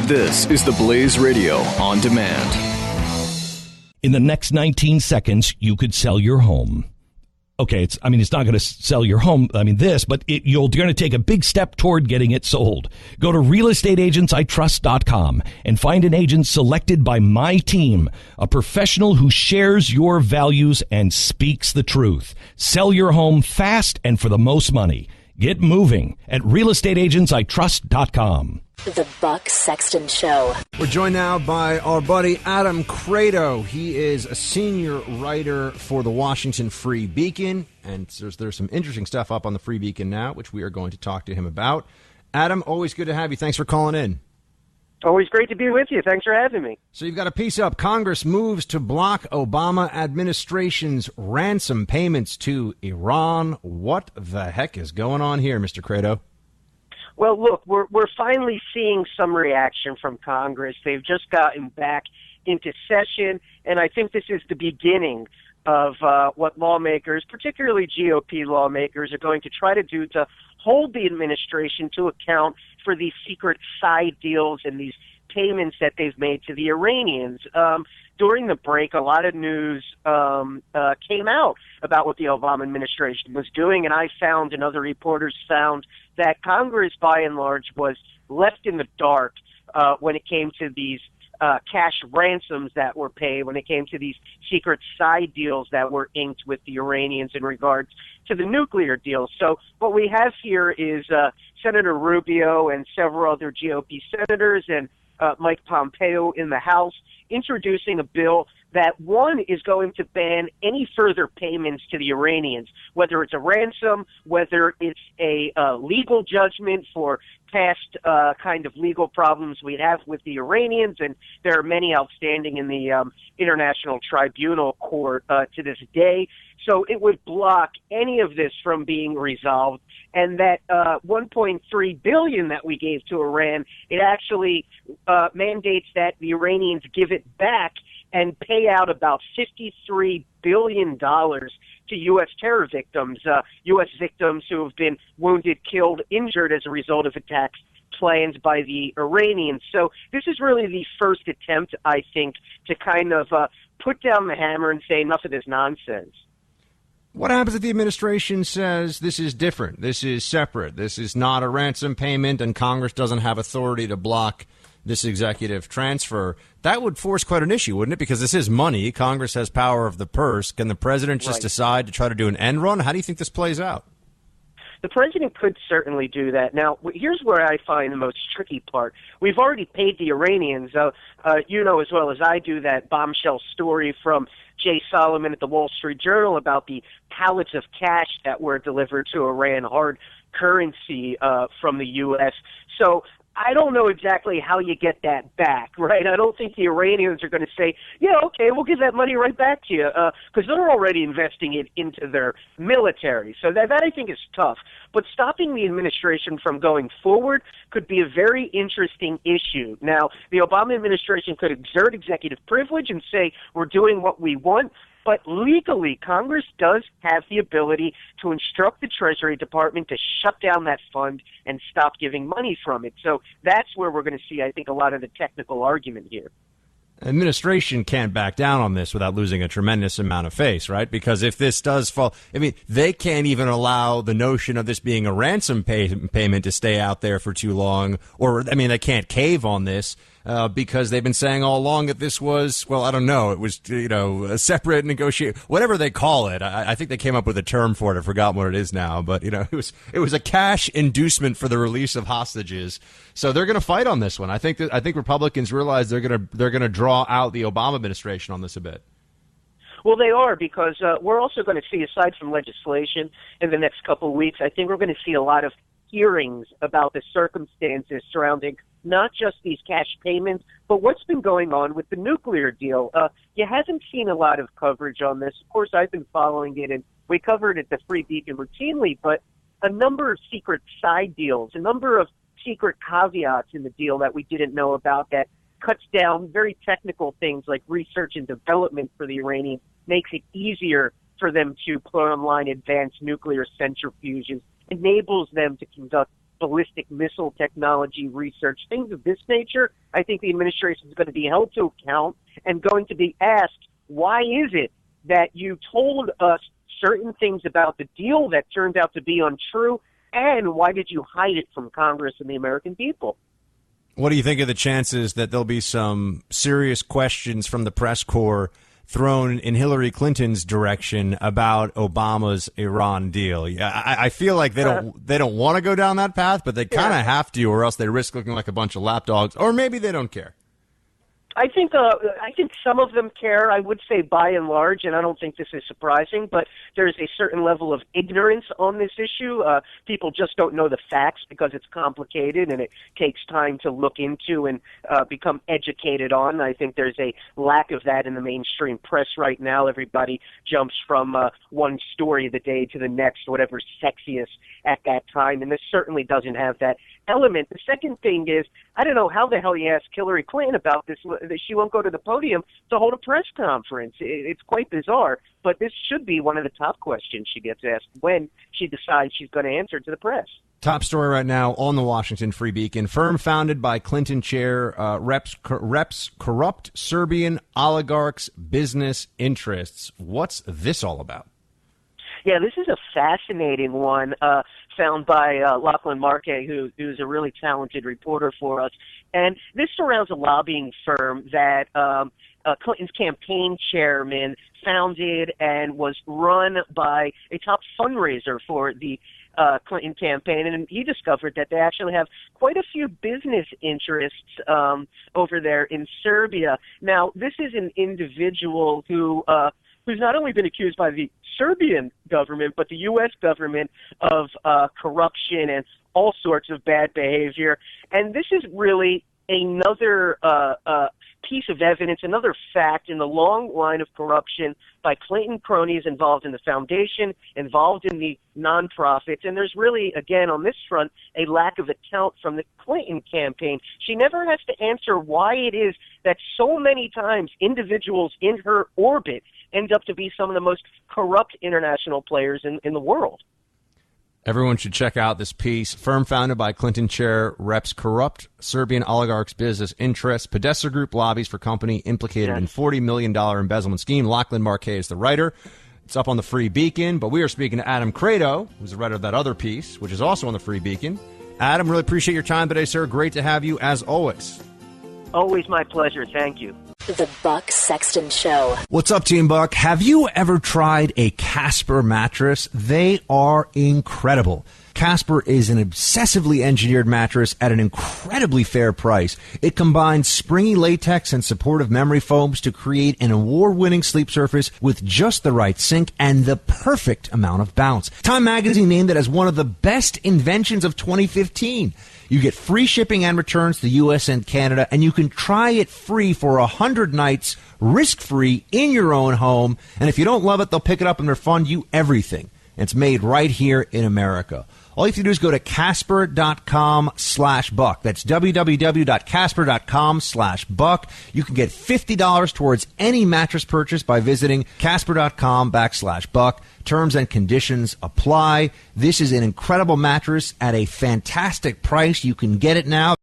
This is the Blaze Radio on demand. In the next 19 seconds, you could sell your home. Okay, it's not going to sell your home, but you're going to take a big step toward getting it sold. Go to realestateagentsitrust.com and find an agent selected by my team, a professional who shares your values and speaks the truth. Sell your home fast and for the most money. Get moving at realestateagentsitrust.com. The Buck Sexton Show. We're joined now by our buddy Adam Kredo. He is a senior writer for the Washington Free Beacon, and there's some interesting stuff up on the Free Beacon now, which we are going to talk to him about. Adam, always good to have you. Thanks for calling in. Always great to be with you. Thanks for having me. So you've got a piece up. Congress moves to block Obama administration's ransom payments to Iran. What the heck is going on here, Mr. Kredo? Well, look, we're finally seeing some reaction from Congress. They've just gotten back into session, and I think this is the beginning of what lawmakers, particularly GOP lawmakers, are going to try to do to hold the administration to account for these secret side deals and these payments that they've made to the Iranians. During the break, a lot of news came out about what the Obama administration was doing, and I found and other reporters found that Congress, by and large, was left in the dark when it came to these cash ransoms that were paid, when it came to these secret side deals that were inked with the Iranians in regards to the nuclear deal. So what we have here is Senator Rubio and several other GOP senators and Mike Pompeo in the House introducing a bill that, one, is going to ban any further payments to the Iranians, whether it's a ransom, whether it's a legal judgment for past kind of legal problems we have with the Iranians, and there are many outstanding in the International Tribunal Court to this day. So it would block any of this from being resolved. And that $1.3 billion that we gave to Iran, it actually mandates that the Iranians give it back and pay out about $53 billion to U.S. terror victims, U.S. victims who have been wounded, killed, injured as a result of attacks planned by the Iranians. So this is really the first attempt, I think, to kind of put down the hammer and say enough of this nonsense. What happens if the administration says this is different, this is separate, this is not a ransom payment, and Congress doesn't have authority to block this executive transfer? That would force quite an issue, wouldn't it? Because this is money. Congress has power of the purse. Can the president just decide to try to do an end run? How do you think this plays out? The president could certainly do that. Now, here's where I find the most tricky part. We've already paid the Iranians. You know as well as I do that bombshell story from Jay Solomon at the Wall Street Journal about the pallets of cash that were delivered to Iran, hard currency from the U.S. So I don't know exactly how you get that back, right? I don't think the Iranians are going to say, yeah, okay, we'll give that money right back to you, because they're already investing it into their military. So that I think is tough. But stopping the administration from going forward could be a very interesting issue. Now, the Obama administration could exert executive privilege and say, we're doing what we want. But legally, Congress does have the ability to instruct the Treasury Department to shut down that fund and stop giving money from it. So that's where we're going to see, I think, a lot of the technical argument here. Administration can't back down on this without losing a tremendous amount of face, right? Because if this does fall, they can't even allow the notion of this being a ransom payment to stay out there for too long. Or, they can't cave on this because they've been saying all along that this was, well, I don't know, it was, a separate negotiation, whatever they call it. I think they came up with a term for it. I've forgotten what it is now, but, it was a cash inducement for the release of hostages. So they're going to fight on this one. I think Republicans realize they're going to draw out the Obama administration on this a bit. Well, they are, because we're also going to see, aside from legislation in the next couple of weeks, I think we're going to see a lot of hearings about the circumstances surrounding not just these cash payments, but what's been going on with the nuclear deal. You haven't seen a lot of coverage on this. Of course, I've been following it, and we covered it at the Free Beacon routinely, but a number of secret side deals, a number of secret caveats in the deal that we didn't know about that cuts down very technical things like research and development for the Iranians, makes it easier for them to put online advanced nuclear centrifuges, enables them to conduct ballistic missile technology research, things of this nature, I think the administration is going to be held to account and going to be asked, why is it that you told us certain things about the deal that turned out to be untrue, and why did you hide it from Congress and the American people? What do you think of the chances that there'll be some serious questions from the press corps thrown in Hillary Clinton's direction about Obama's Iran deal? I feel like they don't want to go down that path, but they kind of have to, or else they risk looking like a bunch of lapdogs, or maybe they don't care. I think some of them care. I would say by and large, and I don't think this is surprising, but there's a certain level of ignorance on this issue. People just don't know the facts because it's complicated and it takes time to look into and become educated on. I think there's a lack of that in the mainstream press right now. Everybody jumps from one story of the day to the next, whatever's sexiest at that time, and this certainly doesn't have that element. The second thing is, I don't know how the hell you ask Hillary Clinton about this, that she won't go to the podium to hold a press conference. It's quite bizarre, but this should be one of the top questions she gets asked when she decides she's going to answer to the press. Top story right now on the Washington Free Beacon. Firm founded by Clinton chair reps corrupt Serbian oligarchs' business interests. What's this all about? Yeah, this is a fascinating one found by Lachlan Markay, who's a really talented reporter for us. And this surrounds a lobbying firm that Clinton's campaign chairman founded and was run by a top fundraiser for the Clinton campaign. And he discovered that they actually have quite a few business interests over there in Serbia. Now, this is an individual who's not only been accused by the Serbian government, but the U.S. government of corruption and all sorts of bad behavior. And this is really another piece of evidence, another fact in the long line of corruption by Clinton cronies involved in the foundation, involved in the nonprofits. And there's really, again, on this front, a lack of account from the Clinton campaign. She never has to answer why it is that so many times individuals in her orbit end up to be some of the most corrupt international players in the world. Everyone should check out this piece. Firm founded by Clinton chair reps corrupt Serbian oligarchs' business interests. Podesta Group lobbies for company implicated in $40 million embezzlement scheme. Lachlan Markay is the writer. It's up on the Free Beacon, but we are speaking to Adam Kredo, who's the writer of that other piece, which is also on the Free Beacon. Adam, really appreciate your time today, sir. Great to have you, as always. Always my pleasure. Thank you. The Buck Sexton Show. What's up, Team Buck? Have you ever tried a Casper mattress? They are incredible. Casper is an obsessively engineered mattress at an incredibly fair price. It combines springy latex and supportive memory foams to create an award-winning sleep surface with just the right sink and the perfect amount of bounce. Time Magazine named it as one of the best inventions of 2015. You get free shipping and returns to the U.S. and Canada, and you can try it free for 100 nights, risk-free, in your own home. And if you don't love it, they'll pick it up and refund you everything. And it's made right here in America. All you have to do is go to Casper.com/buck. That's www.casper.com/buck. You can get $50 towards any mattress purchase by visiting Casper.com/buck. Terms and conditions apply. This is an incredible mattress at a fantastic price. You can get it now.